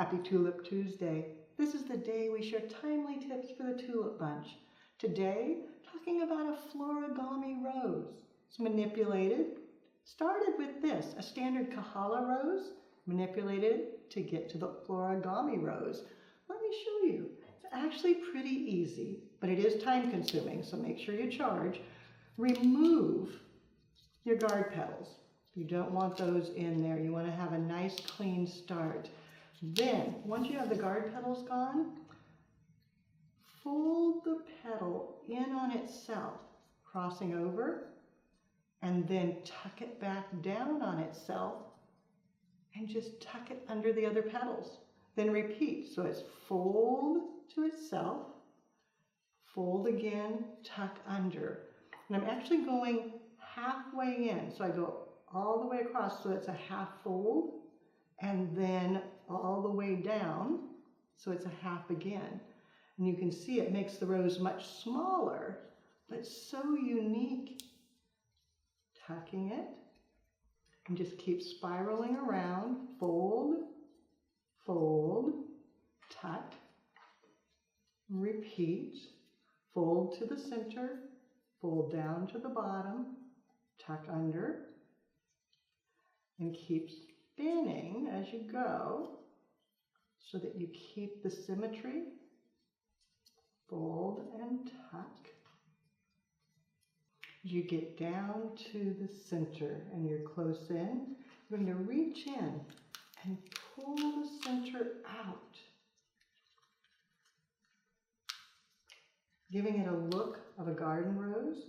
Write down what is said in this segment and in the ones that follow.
Happy Tulip Tuesday. This is the day we share timely tips for the tulip bunch. Today, talking about a Florigami rose. It's manipulated. Started with this, a standard Kahala rose, manipulated to get to the Florigami rose. Let me show you. It's actually pretty easy, but it is time consuming, so make sure you charge. Remove your guard petals. You don't want those in there. You want to have a nice clean start. Then, once you have the guard petals gone, fold the petal in on itself, crossing over, and then tuck it back down on itself and just tuck it under the other petals. Then repeat. So it's fold to itself, fold again, tuck under. And I'm actually going halfway in. So I go all the way across, so it's a half fold, and then all the way down, so it's a half again. And you can see it makes the rose much smaller, but so unique. Tucking it, and just keep spiraling around, fold, fold, tuck, repeat, fold to the center, fold down to the bottom, tuck under, and keep spinning as you go so that you keep the symmetry. Fold and tuck. You get down to the center and you're close in. You're going to reach in and pull the center out, giving it a look of a garden rose.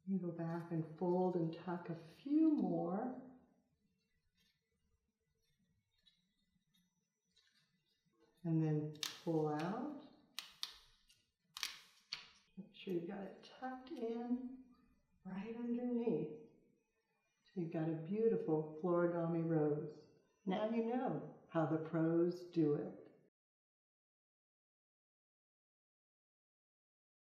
You go back and fold and tuck a few more. And then pull out. Make sure you've got it tucked in right underneath. So you've got a beautiful Florigami rose. Now you know how the pros do it.